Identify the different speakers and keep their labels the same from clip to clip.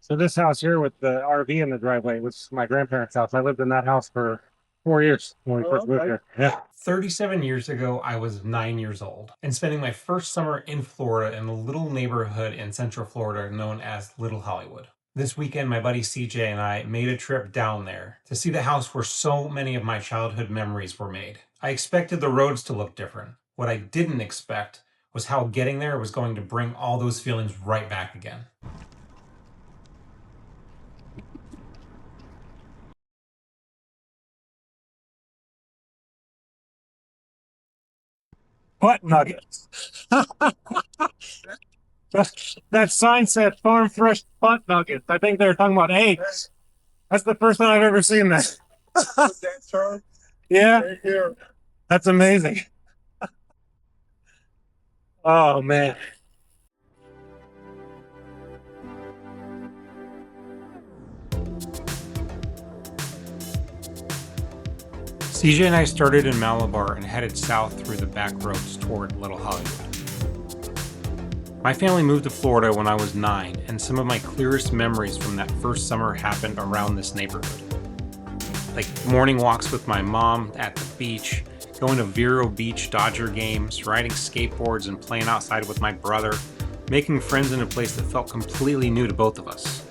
Speaker 1: So this house here with the RV in the driveway was my grandparents' house. I lived in that house for 4 years when we first moved here. Yeah.
Speaker 2: 37 years ago, I was 9 years old and spending my first summer in Florida in a little neighborhood in Central Florida known as Little Hollywood. This weekend, my buddy CJ and I made a trip down there to see the house where so many of my childhood memories were made. I expected the roads to look different. What I didn't expect was how getting there was going to bring all those feelings right back again.
Speaker 1: Butt nuggets. That sign said farm fresh butt nuggets. I think they were talking about eggs. That's the first time I've ever seen that. That term? Yeah. Right here. That's amazing. Oh man.
Speaker 2: CJ and I started in Malabar and headed south through the back roads toward Little Hollywood. My family moved to Florida when I was 9, and some of my clearest memories from that first summer happened around this neighborhood. Like morning walks with my mom at the beach, going to Vero Beach Dodger games, riding skateboards and playing outside with my brother, making friends in a place that felt completely new to both of us.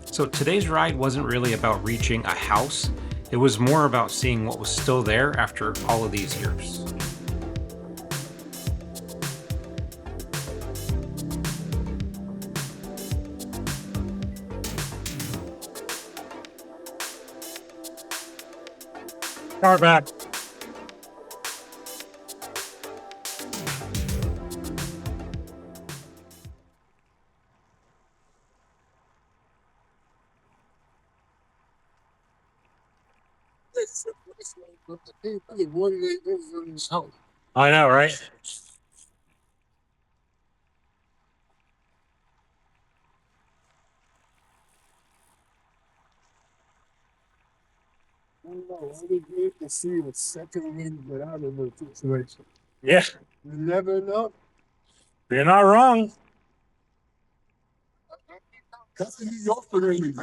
Speaker 2: So today's ride wasn't really about reaching a house, it was more about seeing what was still there after all of these years.
Speaker 1: Car back. I know, right? I would hate to see a second wind get out of the situation. Yeah. You never know. You're not wrong. That's in New York for me.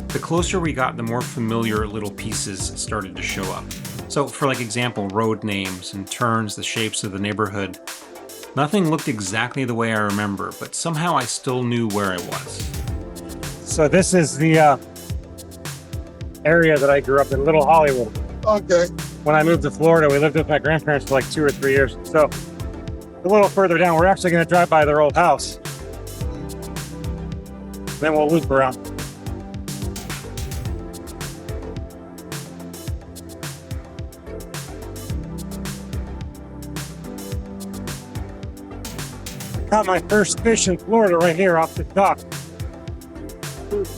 Speaker 2: The closer we got, the more familiar little pieces started to show up. So for example, road names and turns, the shapes of the neighborhood. Nothing looked exactly the way I remember, but somehow I still knew where I was.
Speaker 1: So this is the area that I grew up in, Little Hollywood. Okay. When I moved to Florida, we lived with my grandparents for 2 or 3 years. So a little further down, we're actually going to drive by their old house. Then we'll loop around. Caught my first fish in Florida right here off the dock.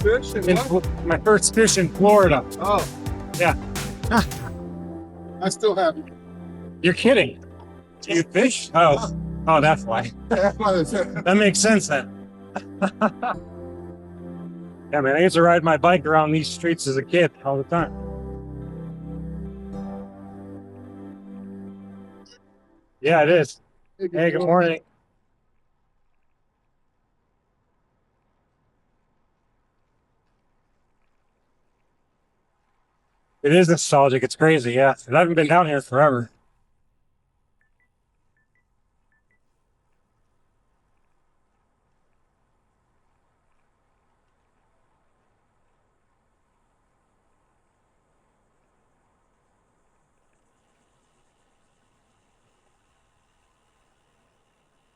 Speaker 1: First fish my first fish in Florida. Oh. Yeah. I still have it. You're kidding. Do you fish? Oh. Oh, that's why. That makes sense then. Yeah, man, I used to ride my bike around these streets as a kid all the time. Yeah, it is. Hey, good morning. It is nostalgic. It's crazy, yeah. And I haven't been down here forever.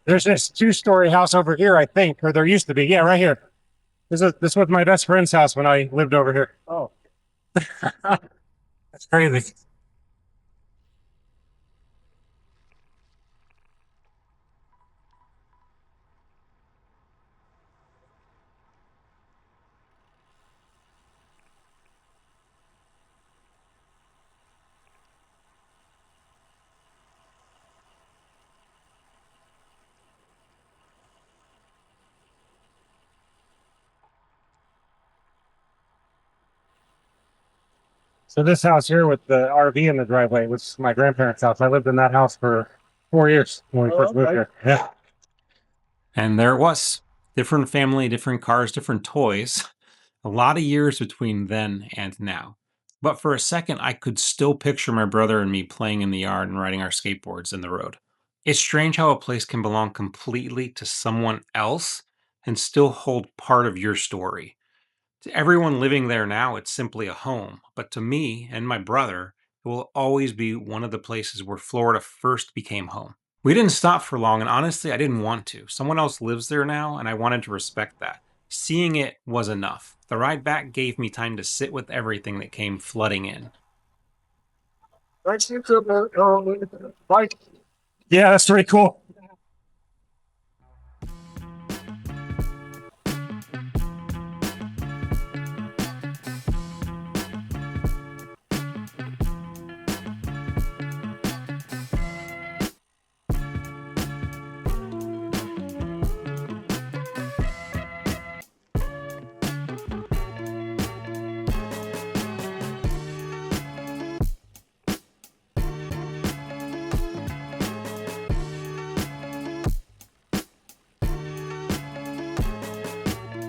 Speaker 1: There's this 2-story house over here, I think, or there used to be. Yeah, right here. This was my best friend's house when I lived over here. Oh, that's crazy. So this house here with the RV in the driveway was my grandparents' house. I lived in that house for 4 years when we first moved here. Yeah.
Speaker 2: And there it was. Different family, different cars, different toys. A lot of years between then and now. But for a second, I could still picture my brother and me playing in the yard and riding our skateboards in the road. It's strange how a place can belong completely to someone else and still hold part of your story. To everyone living there now, it's simply a home. But to me and my brother, it will always be one of the places where Florida first became home. We didn't stop for long, and honestly, I didn't want to. Someone else lives there now, and I wanted to respect that. Seeing it was enough. The ride back gave me time to sit with everything that came flooding in.
Speaker 1: Bike. Yeah, that's pretty cool.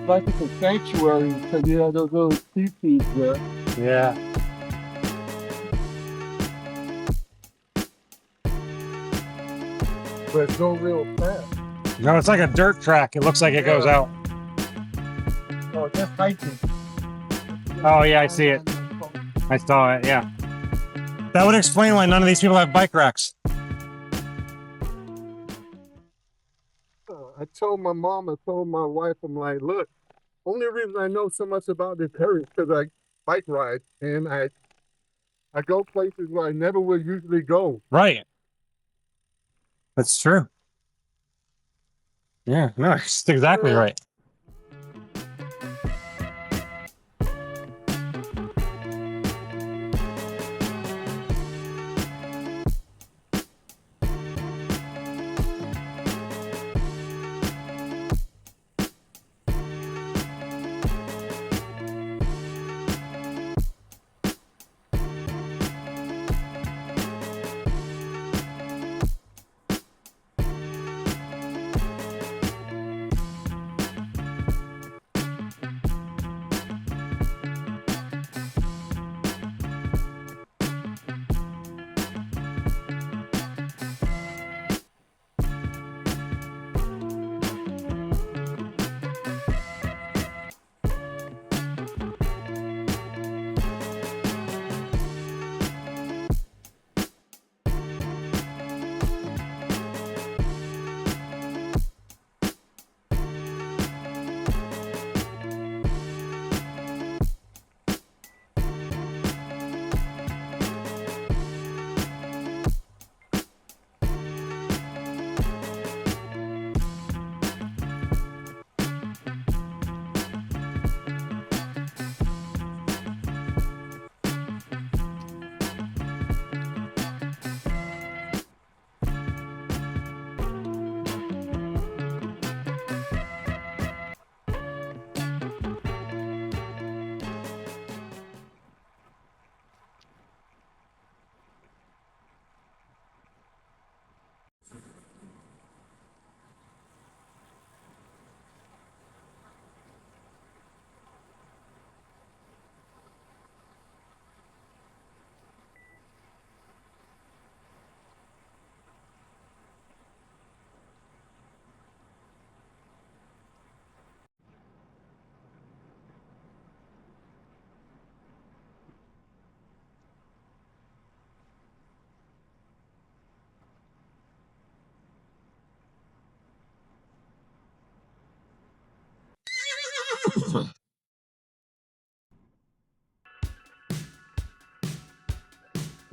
Speaker 3: Like it's a sanctuary because you have those little teepees there.
Speaker 1: Yeah.
Speaker 3: But it's no real path.
Speaker 1: No, it's like a dirt track. It looks like it goes out.
Speaker 3: Oh, just hiking.
Speaker 1: Oh, yeah, I see it. I saw it, yeah. That would explain why none of these people have bike racks.
Speaker 3: I told my mom, I told my wife, I'm like, look, only reason I know so much about this area is because I bike ride and I go places where I never would usually go.
Speaker 1: Right. That's true. Yeah, no, it's exactly right.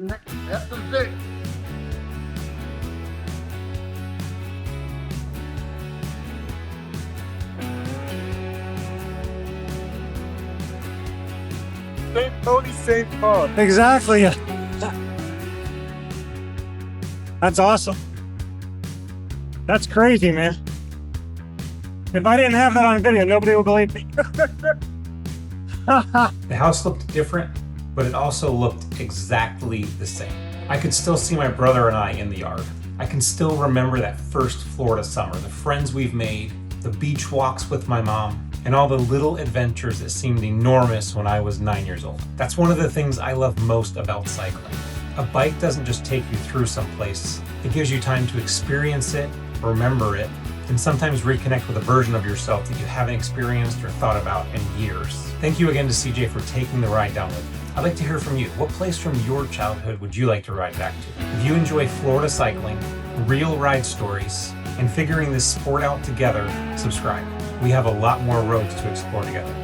Speaker 3: That's the thing. Same Tony, same car.
Speaker 1: Exactly. That's awesome. That's crazy, man. If I didn't have that on video, nobody would believe me.
Speaker 2: The house looked different, but it also looked exactly the same. I could still see my brother and I in the yard. I can still remember that first Florida summer, the friends we've made, the beach walks with my mom, and all the little adventures that seemed enormous when I was 9 years old. That's one of the things I love most about cycling. A bike doesn't just take you through someplace, it gives you time to experience it, remember it, and sometimes reconnect with a version of yourself that you haven't experienced or thought about in years. Thank you again to CJ for taking the ride down with me. I'd like to hear from you. What place from your childhood would you like to ride back to? If you enjoy Florida cycling, real ride stories, and figuring this sport out together, subscribe. We have a lot more roads to explore together.